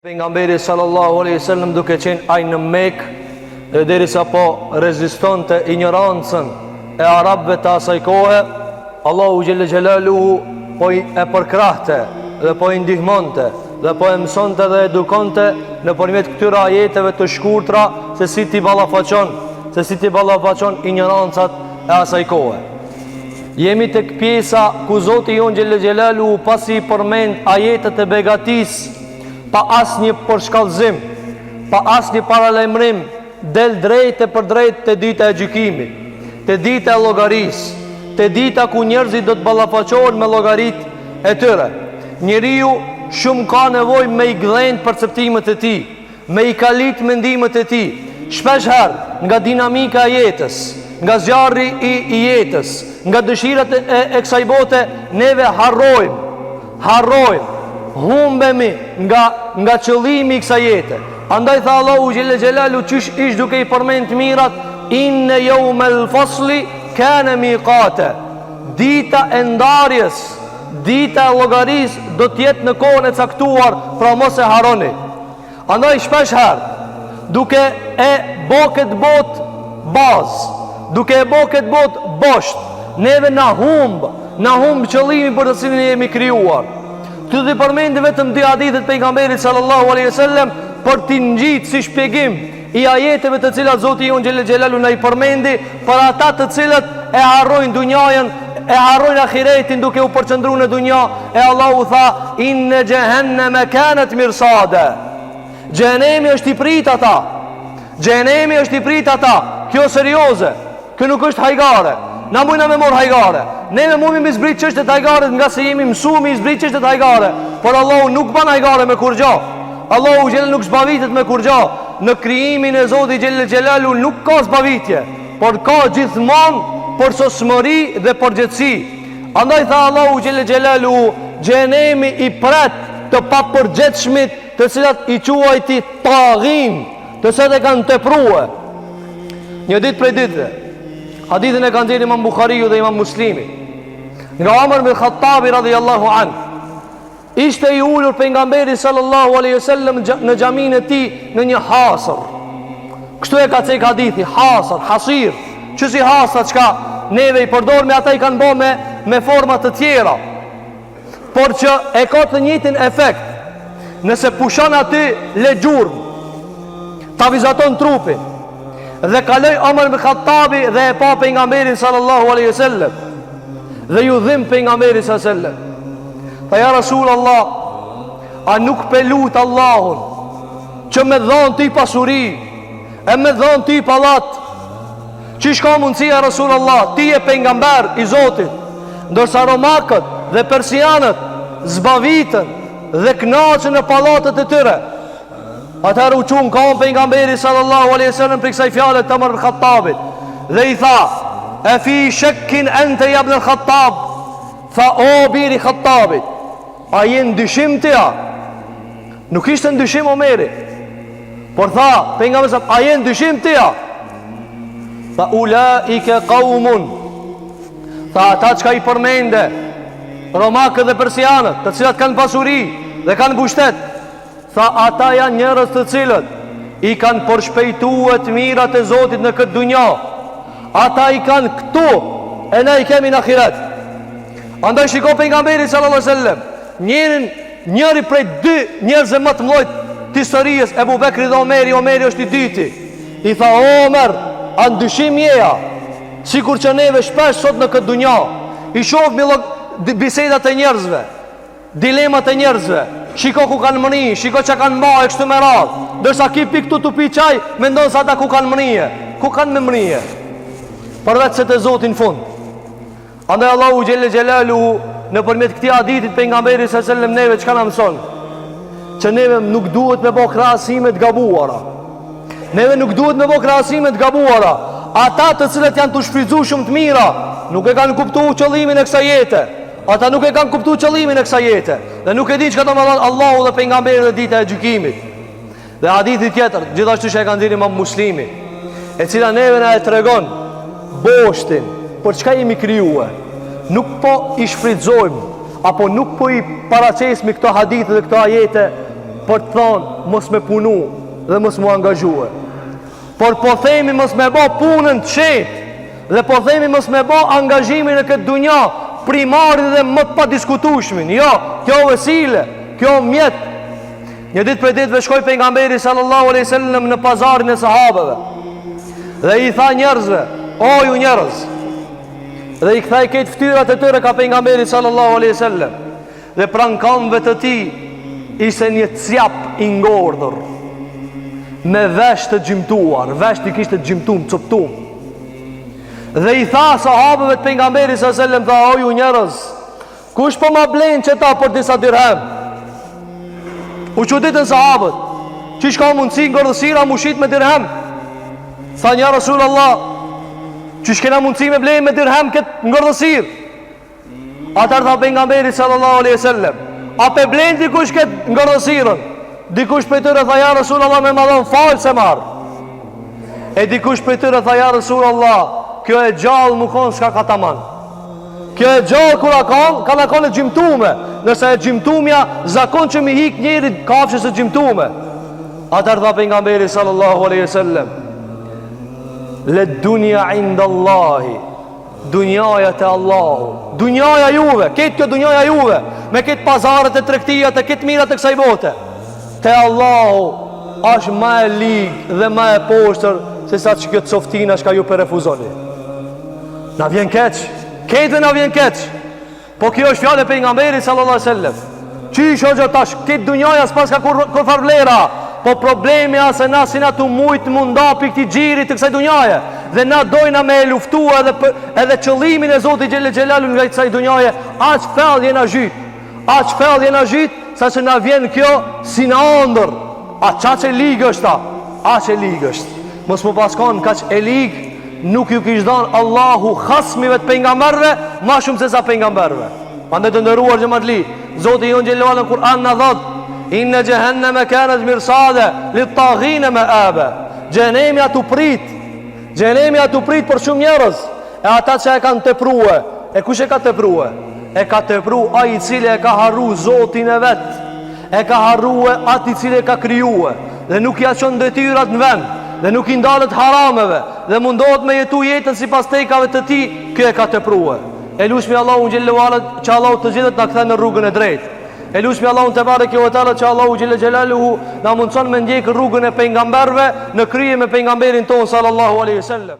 Pejgamberi sallallahu alaihi wasallam duke qenë ai në Mekë dhe derisa po rezistonte ignorancën e arabëve të asaj kohe, Allahu xhelle xhelaluhu po e përkrahte dhe po i ndihmonte dhe po e mësonte dhe edukonte nëpërmjet këtyre ajeteve të shkurtra se si ti ballafaqon ignorancat e asaj kohe. Jemi tek pjesa ku Zoti jon xhelle xhelaluhu pasi përmend ajetet e begatisë pa asë një përshkallëzim, pa asë një paralajmërim, del drejt e për drejt të dita e gjykimit, të dita e llogarisë, të dita ku njerëzit do të ballafaqohen me llogarit e tyre. Njeriu shumë ka nevojë me i gdhënë perceptimet e tij, me i kalit mendimet e tij. Shpesh herë nga dinamika e jetës, nga zjarri i jetës, nga dëshirat e kësaj bote, neve harrojmë, humbemi nga qëllimi i kësaj jete. Andaj tha Allahu xhelle xhelalu çish ish duke i përmend mirat, inne yawmal fasli kana miqata. Dita e ndarjes, dita e llogarisë do të jetë në kohën e caktuar, pra mos e harroni. Andaj shpesh herë duke e bë këtë botë bazë, duke e bë këtë botë bosht, neve na humb qëllimi për të cilin jemi krijuar. Të dhe përmendi vetëm dy hadithet pejgamberit sallallahu alaihi wasallam për t'i ngjit si shpjegim i ajeteve të cilat Zoti jon xhelle xhelalu na i përmendi për ata të cilët e harrojnë dunjën, e harrojnë ahiretin duke u përqendruar në dunjë. E Allahu tha inna jahannama kanat mirsada. Xhenemi është i prit ata. Kjo serioze. Kjo nuk është hajgare. Na mujna me mor hajgare. Ne me mujmi me zbrit qështet hajgare nga se jemi mësu me zbrit qështet hajgare. Por Allahu nuk ban hajgare me kur gja. Allahu gjellë nuk zbavitet me kur gja. Në krijimin e Zoti gjellë gjellalu nuk ka zbavitje, por ka gjithmon për sosmëri dhe përgjithsi. Andaj tha Allahu gjellë gjellalu gjenemi i pret të papërgjithshmit të cilat i quajti taghin, të cilat e kanë tepruar. Një ditë prej ditëve, hadithin e kanë dhënë Imam Buhariu dhe Imam Muslimi, nga Omar ibn Khattabi radhiyallahu an, ishte i ulur pejgamberi sallallahu alaihi wasallam në xhaminë e tij në një hasër. Kështu e ka thënë hadithi, hasir, që si hasa çka neve i përdorme, ata i kanë bërë me forma të tjera, por që e ka të njëjtin efekt. Nëse pushon aty le gjurmë, ta vizaton trupin. Dhe kaloi Omar ibn Khattabi dhe e pa pejgamberin sallallahu alaihi wasallam. Dhe ju dhim pejgamberin sallallahu alaihi wasallam. Tha ja Rasulullah, a nuk pelut Allahun që me dhon ti pasuri, e me dhon ti pallat? Çish ka mundësia Rasulullah, ti je pejgamber i Zotit, ndërsa romakët dhe persianët zbavitën dhe kënaqën në pallatet e tyre. Atëherë u qunë ka pejgamberi sallallahu alaihi wasallam për kësaj fjale të Omar ibn Khattabit dhe i tha, e fi shekkin ente ja ibn Khattab? Tha, o biri Khattabit, a jenë dyshim të ja? Nuk ishte në dyshim Omeri, por tha pejgamberi sallallahu, a jenë dyshim të ja? Tha, ulaike qaumun, tha, ata çka i përmende romakët dhe persianët, të cilat kanë pasuri dhe kanë pushtet, tha, ata janë njerëz të cilët i kanë përshpejtuar të mirat e Zotit në këtë dunja. Ata i kanë këtu e ne i kemi në ahiret. Andaj shiko pejgamberi sallallahu alaihi wasallam, njëri prej dy njerëzve më të mëdhenj të historisë, Ebu Bekri dhe Omeri është i dyti. I tha, o Omer, a ndyshim jeja? Sikur që neve shpesh sot në këtë dunja i shohim bisedat e njerëzve, dilemat e njerëzve. Shiko ku kanë mëni, shiko që kanë ma e kështu me radhë. Dërsa ki pi këtu të pi qaj, me ndonë sa ta ku kanë mënije. Ku kanë me mënije? Përvec se të Zotin fund. Andaj Allahu xhelle xhelalu në përmjet këti haditit pejgamberi sallallahu alaihi wasallam neve që kanë mëson, që neve nuk duhet me bo krahasime të gabuara. Neve nuk duhet me bo krahasime të gabuara. Ata të cilët janë të shfrytzuar shumë të mira, nuk e kanë kuptuar qëllimin e kësaj jete. Ata nuk e kanë kuptuar qëllimin e kësaj jete dhe nuk e dinë çka do të thonë Allahu dhe pejgamberi dhe dita e gjykimit. Dhe hadithi tjetër, gjithashtu që e kanë dhënë Imam Muslimi, e cila neve na e tregon boshtin për çka jemi krijuar. Nuk po i shfrytëzojmë apo nuk po i paraqesim këto hadithe dhe këto ajete për të thonë mos me punu dhe mos mu angazhue. Por po themi mos me bo punën të shetë, dhe po themi mos me bo angazhimin në këtë dunja primarin dhe më të pa diskutushmin. Jo, kjo vesile, kjo mjet. Një ditë për ditëve shkoj pejgamberi sallallahu alaihi wasallam në pazarin e sahabeve, dhe i tha njerëzve: o ju njerëz, dhe i kthai këtë fytyrat e tyre ka pejgamberi sallallahu alaihi wasallam, dhe pranë këmbëve të tij ishte një cjap i ngordhur me vesh të gjymtuar, vesh i kishte gjymtum, coptum. Dhe i tha sahabëve të pejgamberit sallallahu alaihi wasallam, tha: o ju njerëz, kush po ma blen qëta për disa dirhem? U çuditën sahabët, qish ka mundësi ngordhësira mushit me dirhem? Tha: ja Rasulullah, qish kena mundësi me blen me dirhem këtë ngordhësir? Atër tha pejgamberi sallallahu alaihi wasallam: a pe blen dikush këtë ngordhësirën? Dikush për tëre tha: ja Rasulullah, me madhon falë se marë. E dikush për tëre tha: ja Rasulullah, kjo e gjallë më konë s'ka kataman. Kjo e gjallë kura konë, ka në konë e gjimtume. Nëse e gjimtumja, zakon që mi hik njëri kafshës e gjimtume. Atër tha pejgamberi sallallahu alaihi wasallam: le dunja inda Allahi, dunjaja të Allahu, dunjaja juve, ketë kjo dunjaja juve, me ketë pazarët e tregtijat e ketë mirat e kësaj bote, te Allahu është ma e ligë dhe ma e poshtër se sa që këtë softina shka ju për refuzoni. Na vjen keq, ketëve na vjen keq. Po kjo është fjallë e pejgamberit sallallahu alaihi wasallam. Qish o gjë tash, këtë dunjaja s'pas ka kur farvlera. Po problemi asë na si na të mujtë munda për këti gjiri të kësaj dunjaje, dhe na dojna me e luftua edhe qëllimin e Zotit Gjelle Gjelalu nga kësaj dunjaje. Aq fell jena gjyt, aq fell jena gjyt, sa që na vjen kjo si në andër. A qa që ligë është ta, a që ligë është. Mos më paskon ka që e ligë, nuk ju kishtë dhanë Allahu khasmive të pengamberve ma shumë se sa pengamberve. Andë të ndëruar gjëmatli, Zotit Jon Gjellewala në Kur'an në dhëtë: inne gjehenneme kanët mirsade li taghine me abe. Gjenemja të prit, gjenemja të prit për shumë njerëz. E ata që e kanë tepruhe, e kush e ka tepruhe? E ka tepru a i cili e ka harru Zotin e vetë, e ka harru e ati cili e ka kryuhe, dhe nuk ja qënë detyrat në vend, dhe nuk i ndalët harameve, dhe mundohet me jetu jetën si pas tekave të ti. Kjo e ka tepruhe. E lusmi Allahu Gjellewala që Allahu të gjithët në këthe në rrugën e drejtë. E lusmi Allahu të bare kjo e talë që Allahu Gjelle Gjelaluhu në mundëson me ndjekë rrugën e pengamberve në kryje me pengamberin tonë sallallahu alaihi sallam.